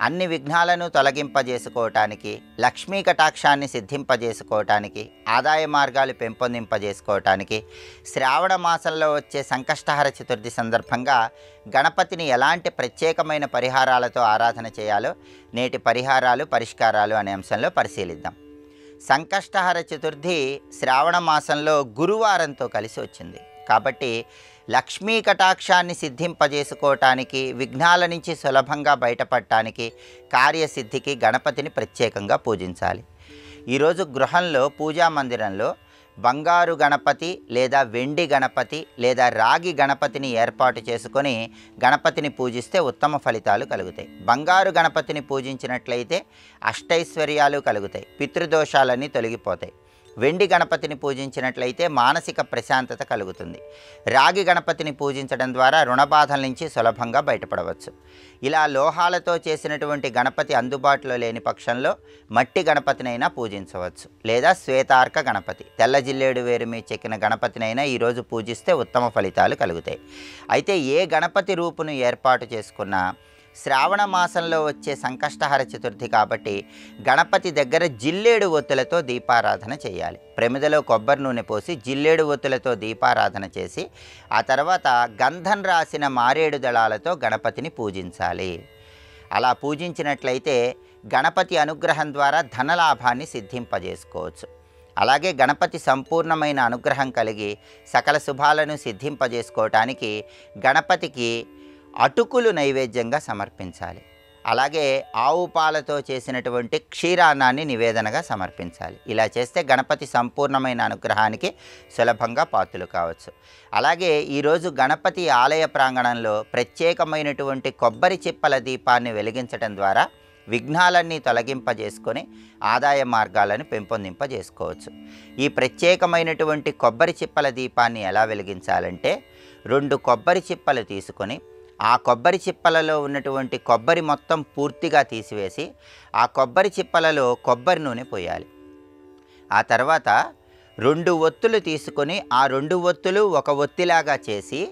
అన్ని విఘ్నాలను తొలగింపజేసుకోవటానికి, లక్ష్మీ కటాక్షాన్ని సిద్ధింపజేసుకోవటానికి, ఆదాయ మార్గాలు పెంపొందింపజేసుకోవటానికి, శ్రావణ మాసంలో వచ్చే సంకష్టహర చతుర్థి సందర్భంగా గణపతిని ఎలాంటి ప్రత్యేకమైన పరిహారాలతో ఆరాధన చేయాలో నేటి పరిహారాలు, పరిష్కారాలు అనే అంశంలో పరిశీలిద్దాం. సంకష్టహర చతుర్థి శ్రావణ మాసంలో గురువారంతో కలిసి వచ్చింది కాబట్టి లక్ష్మీ కటాక్షాన్ని సిద్ధింపజేసుకోవటానికి, విఘ్నాల నుంచి సులభంగా బయటపడటానికి, కార్యసిద్ధికి గణపతిని ప్రత్యేకంగా పూజించాలి. ఈరోజు గృహంలో పూజా మందిరంలో బంగారు గణపతి లేదా వెండి గణపతి లేదా రాగి గణపతిని ఏర్పాటు చేసుకొని గణపతిని పూజిస్తే ఉత్తమ ఫలితాలు కలుగుతాయి. బంగారు గణపతిని పూజించినట్లయితే అష్టైశ్వర్యాలు కలుగుతాయి, పితృదోషాలన్నీ తొలగిపోతాయి. వెండి గణపతిని పూజించినట్లయితే మానసిక ప్రశాంతత కలుగుతుంది. రాగి గణపతిని పూజించడం ద్వారా రుణబాధల నుంచి సులభంగా బయటపడవచ్చు. ఇలా లోహాలతో చేసినటువంటి గణపతి అందుబాటులో లేని పక్షంలో మట్టి గణపతినైనా పూజించవచ్చు, లేదా శ్వేతార్క గణపతి, తెల్ల జిల్లేడు వేరు మీ చెక్కిన గణపతినైనా ఈరోజు పూజిస్తే ఉత్తమ ఫలితాలు కలుగుతాయి. అయితే ఏ గణపతి రూపును ఏర్పాటు చేసుకున్నా శ్రావణ మాసంలో వచ్చే సంకష్టహర చతుర్థి కాబట్టి గణపతి దగ్గర జిల్లేడు ఒత్తులతో దీపారాధన చేయాలి. ప్రమిదలో కొబ్బరి నూనె పోసి జిల్లేడు ఒత్తులతో దీపారాధన చేసి ఆ తర్వాత గంధం రాసిన మారేడు దళాలతో గణపతిని పూజించాలి. అలా పూజించినట్లయితే గణపతి అనుగ్రహం ద్వారా ధనలాభాన్ని సిద్ధింపజేసుకోవచ్చు. అలాగే గణపతి సంపూర్ణమైన అనుగ్రహం కలిగి సకల శుభాలను సిద్ధింపజేసుకోవటానికి గణపతికి అటుకులు నైవేద్యంగా సమర్పించాలి. అలాగే ఆవు పాలతో చేసినటువంటి క్షీరాన్నాన్ని నివేదనగా సమర్పించాలి. ఇలా చేస్తే గణపతి సంపూర్ణమైన అనుగ్రహానికి సులభంగా పాత్రులు కావచ్చు. అలాగే ఈరోజు గణపతి ఆలయ ప్రాంగణంలో ప్రత్యేకమైనటువంటి కొబ్బరి చిప్పల దీపాన్ని వెలిగించడం ద్వారా విఘ్నాలన్నీ తొలగింపజేసుకొని ఆదాయ మార్గాలను పెంపొందింపజేసుకోవచ్చు. ఈ ప్రత్యేకమైనటువంటి కొబ్బరి చిప్పల దీపాన్ని ఎలా వెలిగించాలంటే 2 కొబ్బరి చిప్పలు తీసుకొని ఆ కొబ్బరి చిప్పలలో ఉన్నటువంటి కొబ్బరి మొత్తం పూర్తిగా తీసివేసి ఆ కొబ్బరి చిప్పలలో కొబ్బరి నూనె పోయాలి. ఆ తర్వాత 2 ఒత్తులు తీసుకొని ఆ 2 ఒత్తులు ఒక ఒత్తిలాగా చేసి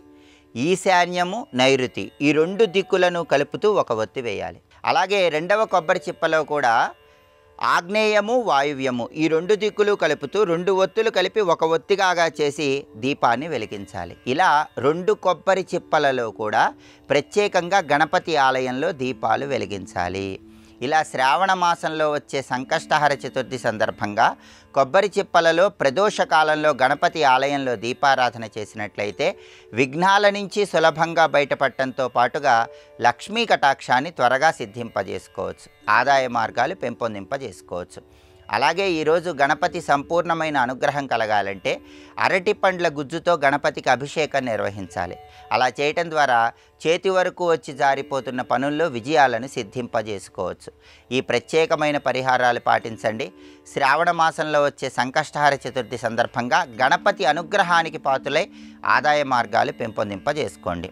ఈశాన్యము, నైరుతి ఈ 2 దిక్కులను కలుపుతూ ఒక ఒత్తి వేయాలి. అలాగే రెండవ కొబ్బరి చిప్పలో కూడా ఆగ్నేయము, వాయువ్యము ఈ 2 దిక్కులు కలుపుతూ 2 ఒత్తులు కలిపి ఒక ఒత్తిగా చేసి దీపాన్ని వెలిగించాలి. ఇలా 2 కొబ్బరి చిప్పలలో కూడా ప్రత్యేకంగా గణపతి ఆలయంలో దీపాలు వెలిగించాలి. ఇలా శ్రావణ మాసంలో వచ్చే సంకష్టహర చతుర్థి సందర్భంగా కొబ్బరి చిప్పలలో ప్రదోష కాలంలో గణపతి ఆలయంలో దీపారాధన చేసినట్లయితే విఘ్నాల నుంచి సులభంగా బయటపడటంతో పాటుగా లక్ష్మీ కటాక్షాన్ని త్వరగా సిద్ధింపజేసుకోవచ్చు, ఆదాయ మార్గాలు పెంపొందింపజేసుకోవచ్చు. అలాగే ఈరోజు గణపతి సంపూర్ణమైన అనుగ్రహం కలగాలంటే అరటి పండ్ల గుజ్జుతో గణపతికి అభిషేకం నిర్వహించాలి. అలా చేయటం ద్వారా చేతి వరకు వచ్చి జారిపోతున్న పనుల్లో విజయాలను సిద్ధింపజేసుకోవచ్చు. ఈ ప్రత్యేకమైన పరిహారాలు పాటించండి. శ్రావణ మాసంలో వచ్చే సంకష్టహర చతుర్థి సందర్భంగా గణపతి అనుగ్రహానికి పాత్రులై ఆదాయ మార్గాలు పెంపొందింపజేసుకోండి.